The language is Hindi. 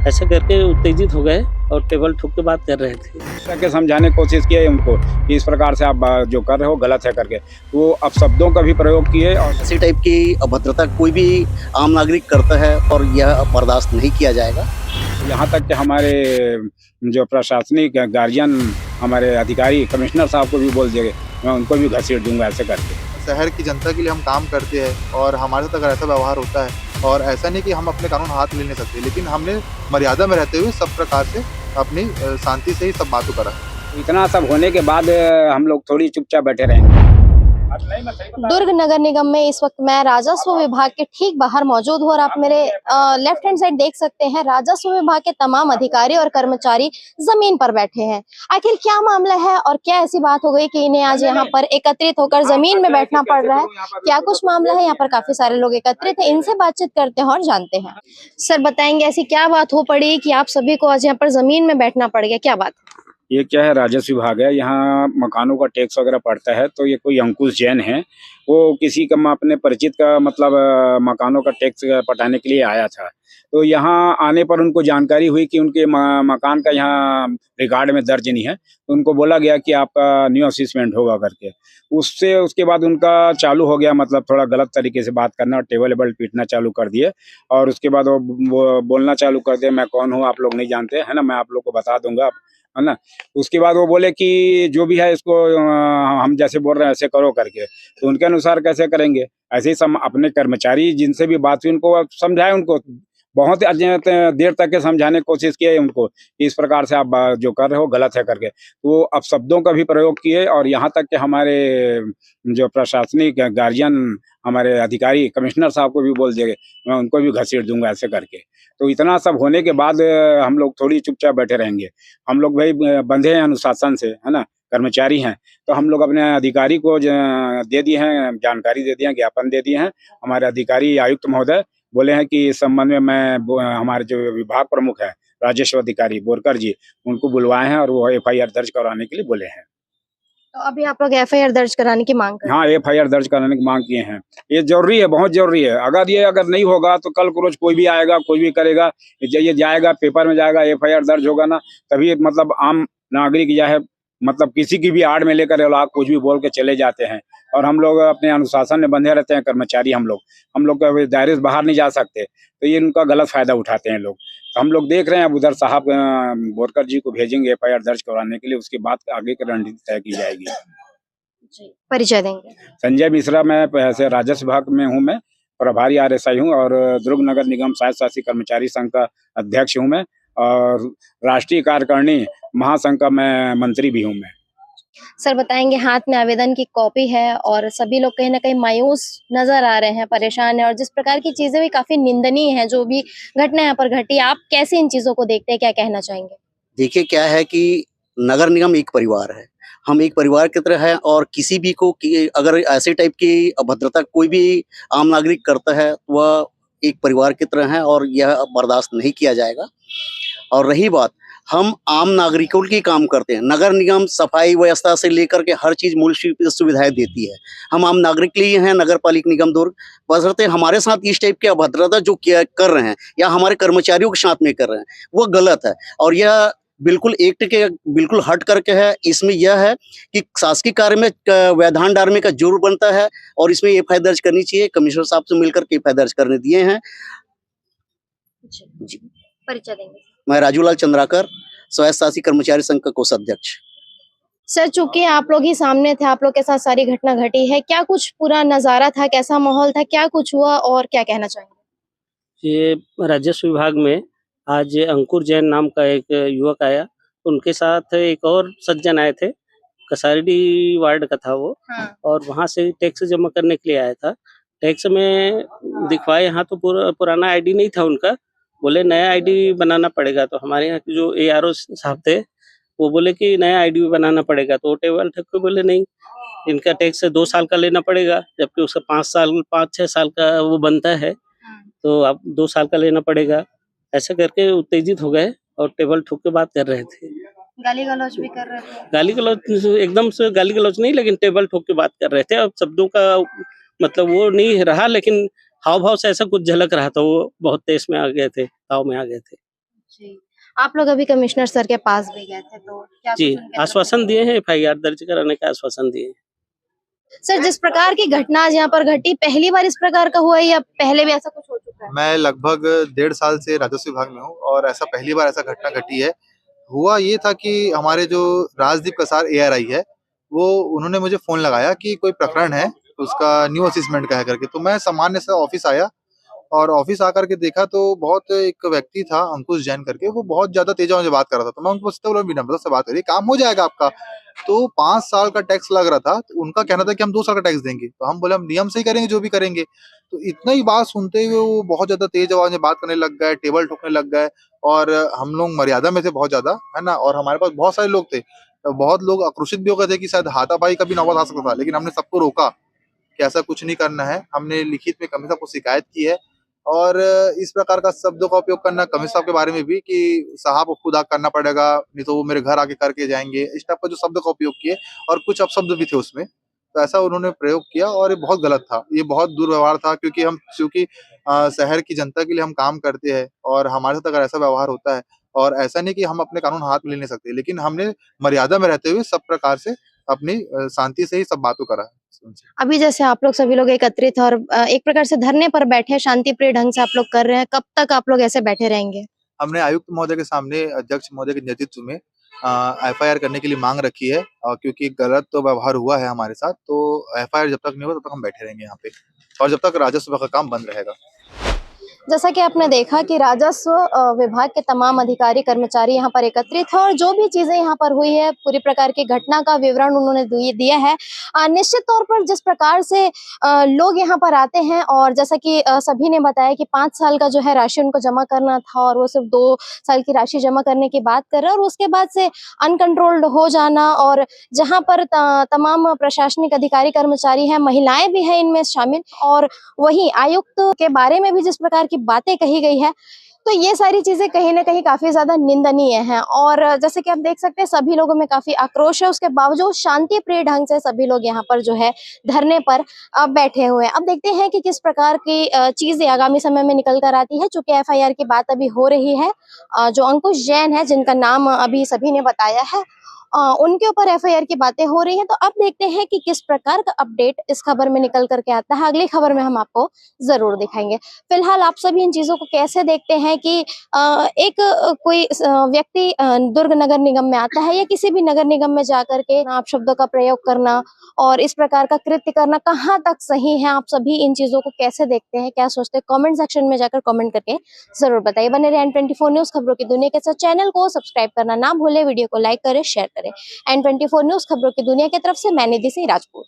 ऐसे करके उत्तेजित हो गए और टेबल ठोक के बात कर रहे थे। के समझाने की कोशिश की है उनको कि इस प्रकार से आप जो कर रहे हो गलत है करके, वो अब शब्दों का भी प्रयोग किए और ऐसी टाइप की अभद्रता कोई भी आम नागरिक करता है और यह बर्दाश्त नहीं किया जाएगा। यहाँ तक कि हमारे जो प्रशासनिक गार्जियन, हमारे अधिकारी, कमिश्नर साहब को भी बोल देंगे, मैं उनको भी घसीट दूंगा ऐसे करके। शहर की जनता के लिए हम काम करते हैं और हमारे साथ अगर ऐसा व्यवहार होता है और ऐसा नहीं कि हम अपने कानून हाथ ले नहीं सकते, लेकिन हमने मर्यादा में रहते हुए सब प्रकार से अपनी शांति से ही सब बातों करा। इतना सब होने के बाद हम लोग थोड़ी चुपचाप बैठे रहेंगे। दुर्ग नगर निगम में इस वक्त मैं राजस्व विभाग के ठीक बाहर मौजूद हूँ और आप मेरे लेफ्ट हैंड साइड देख सकते हैं राजस्व विभाग के तमाम अधिकारी और कर्मचारी जमीन पर बैठे हैं। आखिर क्या मामला है और क्या ऐसी बात हो गई कि इन्हें आज यहाँ पर एकत्रित होकर जमीन में बैठना पड़ रहा है? क्या कुछ मामला है? यहाँ पर काफी सारे लोग एकत्रित हैं, इनसे बातचीत करते हैं और जानते हैं। सर बताएंगे ऐसी क्या बात हो पड़ी कि आप सभी को आज यहाँ पर जमीन में बैठना पड़ गया, क्या बात? ये क्या है, राजस्व विभाग है, यहाँ मकानों का टैक्स वगैरह पड़ता है। तो ये कोई अंकुश जैन है, वो किसी का अपने परिचित का मतलब मकानों का टैक्स पटाने के लिए आया था। तो यहाँ आने पर उनको जानकारी हुई कि उनके मकान का यहाँ रिकॉर्ड में दर्ज नहीं है। तो उनको बोला गया कि आपका न्यू असेसमेंट होगा करके। उसके बाद उनका चालू हो गया मतलब थोड़ा गलत तरीके से बात करना और टेबल वेबल पीटना चालू कर दिए। और उसके बाद वो बोलना चालू कर दिया, मैं कौन हूँ आप लोग नहीं जानते है ना, मैं आप लोग को बता दूंगा, है ना। उसके बाद वो बोले कि जो भी है इसको हम जैसे बोल रहे हैं ऐसे करो करके। तो उनके अनुसार कैसे करेंगे, ऐसे ही सब अपने कर्मचारी जिनसे भी बात हुई उनको समझाए, उनको बहुत देर तक के समझाने की कोशिश की है उनको कि इस प्रकार से आप जो कर रहे हो गलत है करके। तो अब शब्दों का भी प्रयोग किए और यहाँ तक कि हमारे जो प्रशासनिक गार्जियन, हमारे अधिकारी, कमिश्नर साहब को भी बोल देंगे, मैं उनको भी घसीट दूंगा ऐसे करके। तो इतना सब होने के बाद हम लोग थोड़ी चुपचाप बैठे रहेंगे। हम लोग भाई बंधे हैं अनुशासन से, है ना, कर्मचारी हैं। तो हम लोग अपने अधिकारी को दे दिए हैं, जानकारी दे दिए हैं, ज्ञापन दे दिए हैं। हमारे अधिकारी आयुक्त महोदय बोले हैं कि इस संबंध में मैं हमारे जो विभाग प्रमुख है राजस्व अधिकारी बोरकर जी, उनको बुलवाए हैं और वो FIR दर्ज कराने के लिए बोले हैं। तो अभी आप लोग FIR दर्ज कराने की मांग कर? हाँ, FIR दर्ज कराने की मांग किए हैं। ये जरूरी है, बहुत जरूरी है। अगर नहीं होगा तो कल को रोज कोई भी आएगा, कोई भी करेगा, ये जाएगा पेपर में जाएगा, FIR दर्ज होगा ना, तभी मतलब आम नागरिक या है मतलब किसी की भी आड़ में लेकर आप कुछ भी बोल के चले जाते हैं। और हम लोग अपने अनुशासन में बंधे रहते हैं कर्मचारी, हम लोग दायरे से बाहर नहीं जा सकते। तो ये उनका गलत फायदा उठाते हैं लोग। तो हम लोग देख रहे हैं, उधर साहब बोरकर जी को भेजेंगे FIR दर्ज करवाने के लिए, उसके बाद आगे की रणनीति तय की जाएगी। परिचय देंगे। संजय मिश्रा, मैं ऐसे राजस्व विभाग में हूँ, मैं प्रभारी RSI हूँ और दुर्ग नगर निगम स्वायत्त शासी कर्मचारी संघ का अध्यक्ष हूँ मैं और राष्ट्रीय कार्यकारिणी महासंघ का मैं मंत्री भी हूँ मैं। सर बताएंगे, हाथ में आवेदन की कॉपी है और सभी लोग कहीं ना कहीं मायूस नजर आ रहे हैं, परेशान है और जिस प्रकार की चीजें भी काफी निंदनीय हैं जो भी घटना यहाँ पर घटी, आप कैसे इन चीजों को देखते हैं, क्या कहना चाहेंगे? देखिए क्या है कि नगर निगम एक परिवार है, हम एक परिवार की तरह है और किसी भी को अगर ऐसे टाइप की अभद्रता कोई भी आम नागरिक करता है तो वह एक परिवार की तरह है और यह बर्दाश्त नहीं किया जाएगा। और रही बात, हम आम नागरिकों की काम करते हैं, नगर निगम सफाई व्यवस्था से लेकर के हर चीज मूल सुविधाएं देती है। हम आम नागरिक के लिए हैं, नगर पालिका निगम दुर्ग, बशर्ते हमारे साथ इस टाइप की अभद्रता जो कर रहे हैं या हमारे कर्मचारियों के साथ में कर रहे हैं वो गलत है और यह बिल्कुल एक्ट के बिल्कुल हट करके है। इसमें यह है कि शासकीय कार्य में व्यवधान डालने का जरूर बनता है और इसमें FIR दर्ज करनी चाहिए। कमिश्नर साहब से मिलकर के FIR दर्ज करने दिए हैं। जी, परिचय देंगे। मैं राजूलाल चंद्राकर, स्वायत्त शासी कर्मचारी संघ का कोषाध्यक्ष। सर चूंकि आप लोग ही सामने थे, आप लोग के साथ सारी घटना घटी है, क्या कुछ पूरा नजारा था, कैसा माहौल था, क्या कुछ हुआ और क्या कहना चाहेंगे? ये राजस्व विभाग में आज अंकुर जैन नाम का एक युवक आया, उनके साथ एक और सज्जन आए थे, कसारडी वार्ड का था वो। हाँ। और वहां से टैक्स जमा करने के लिए आया था। टैक्स में दिखवाए, यहाँ तो पुराना ID नहीं था उनका, बोले नया ID बनाना पड़ेगा। तो हमारे यहाँ के जो ARO साहब थे वो बोले कि नया ID भी बनाना पड़ेगा। तो वो टेबल ठक के बोले नहीं, इनका टैक्स 2 साल का लेना पड़ेगा, जबकि उसका 5-6 साल का वो बनता है, तो अब 2 साल का लेना पड़ेगा। ऐसे करके उत्तेजित हो गए और टेबल ठोक के बात कर रहे थे। गाली गलौज भी कर रहे थे? गाली गलौज एकदम से गाली गलौज नहीं, लेकिन टेबल ठोक के बात कर रहे थे। अब शब्दों का मतलब वो नहीं रहा, लेकिन हाव भाव से ऐसा कुछ झलक रहा था, वो बहुत तेज में आ गए थे, ताव में आ गए थे। जी। आप लोग अभी कमिश्नर सर के पास भी गए थे, तो क्या जी, कुछ उनके तरफ से आश्वासन दिए हैं, एफआईआर दर्ज कराने का आश्वासन दिए हैं। सर, जिस प्रकार की घटना आज यहाँ पर घटी, पहली बार इस प्रकार का हुआ है या पहले भी ऐसा कुछ हो चुका है? मैं लगभग 1.5 साल से राजस्व विभाग में हूँ और ऐसा पहली बार ऐसा घटना घटी है। हुआ ये था कि हमारे जो राजदीप कसार एआरआई है, वो उन्होंने मुझे फ़ोन लगाया कि कोई प्रकरण है, उसका न्यू असेसमेंट का है करके। तो मैं सामान्य से ऑफ़िस आया और ऑफ़िस आकर के देखा तो बहुत एक व्यक्ति था अंकुश जैन करके, वो बहुत ज़्यादा तेज़ आवाज़ में बात कर रहा था। तो मैं उनको सीधा बोला विनम्रता से बात करिए, काम हो जाएगा आपका। तो 5 साल का टैक्स लग रहा था, तो उनका कहना था कि हम 2 साल का टैक्स देंगे। तो हम बोले हम नियम से ही करेंगे जो भी करेंगे। तो इतना ही बात सुनते हुए वो बहुत ज़्यादा तेज़ आवाज़ में बात करने लग गए, टेबल ठोकने लग गए और हम लोग मर्यादा में थे बहुत ज़्यादा, है ना? और हमारे पास बहुत सारे लोग थे। बहुत लोग आक्रोशित भी हो गए थे कि शायद हाथापाई का भी नौबत आ सकता था, लेकिन हमने सबको रोका कि ऐसा कुछ नहीं करना है। हमने लिखित में कमिश्नर साहब को शिकायत की है और इस प्रकार का शब्दों का उपयोग करना कमिश्नर साहब के बारे में भी कि साहब को खुद आके करना पड़ेगा, नहीं तो वो मेरे घर आके करके जाएँगे। इस टाइप का जो शब्द का उपयोग किए और कुछ अपशब्द भी थे उसमें। तो ऐसा उन्होंने प्रयोग किया और ये बहुत गलत था। ये बहुत दुर्व्यवहार था क्योंकि हम चूँकि शहर की जनता के लिए हम काम करते हैं और हमारे साथ अगर ऐसा व्यवहार होता है और ऐसा नहीं कि हम अपने कानून हाथ में ले नहीं सकते, लेकिन हमने मर्यादा में रहते हुए सब प्रकार से अपनी शांति से ही सब बात को करा है। अभी जैसे आप लोग सभी लोग एकत्रित हैं और एक प्रकार से धरने पर बैठे हैं, शांतिप्रिय ढंग से आप लोग कर रहे हैं, कब तक आप लोग ऐसे बैठे रहेंगे? हमने आयुक्त महोदय के सामने अध्यक्ष महोदय के नेतृत्व में एफआईआर करने के लिए मांग रखी है क्योंकि गलत तो व्यवहार हुआ है हमारे साथ, तो एफआईआर जब तक नहीं होगा तब तक हम बैठे रहेंगे यहाँ पे और जब तक राजस्व का काम बंद रहेगा। जैसा कि आपने देखा कि राजस्व विभाग के तमाम अधिकारी कर्मचारी यहाँ पर एकत्रित हैं और जो भी चीजें यहाँ पर हुई है पूरी प्रकार की घटना का विवरण उन्होंने दिया है। निश्चित तौर पर जिस प्रकार से लोग यहाँ पर आते हैं और जैसा कि सभी ने बताया कि 5 साल का जो है राशि उनको जमा करना था और वो सिर्फ 2 साल की राशि जमा करने की बात कर रहे हैं और उसके बाद से अनकंट्रोल्ड हो जाना और जहाँ पर तमाम प्रशासनिक अधिकारी कर्मचारी हैं, महिलाएं भी हैं इनमें शामिल और वहीं आयुक्त के बारे में भी जिस प्रकार की बातें कही गई है, तो ये सारी चीजें कहीं ना कहीं काफी ज्यादा निंदनीय हैं और जैसे कि आप देख सकते हैं सभी लोगों में काफी आक्रोश है। उसके बावजूद शांति प्रिय ढंग से सभी लोग यहाँ पर जो है धरने पर बैठे हुए हैं। अब देखते हैं कि किस प्रकार की चीजें आगामी समय में निकल कर आती है। चूंकि एफआईआर की बात अभी हो रही है, जो अंकुश जैन है जिनका नाम अभी सभी ने बताया है, उनके ऊपर एफआईआर की बातें हो रही हैं। तो अब देखते हैं कि किस प्रकार का अपडेट इस खबर में निकल करके आता है। अगली खबर में हम आपको जरूर दिखाएंगे। फिलहाल आप सभी इन चीजों को कैसे देखते हैं कि कोई व्यक्ति दुर्ग नगर निगम में आता है या किसी भी नगर निगम में जाकर के आप शब्दों का प्रयोग करना और इस प्रकार का कृत्य करना कहाँ तक सही है? आप सभी इन चीजों को कैसे देखते हैं, क्या सोचते हैं? कमेंट सेक्शन में जाकर कमेंट करके जरूर बताइए। बने रहे N24 न्यूज खबरों की दुनिया के साथ। चैनल को सब्सक्राइब करना ना भूले, वीडियो को लाइक करें, शेयर करें। N24 न्यूज खबरों की दुनिया की तरफ से मैं निधि सिंह राजपूत।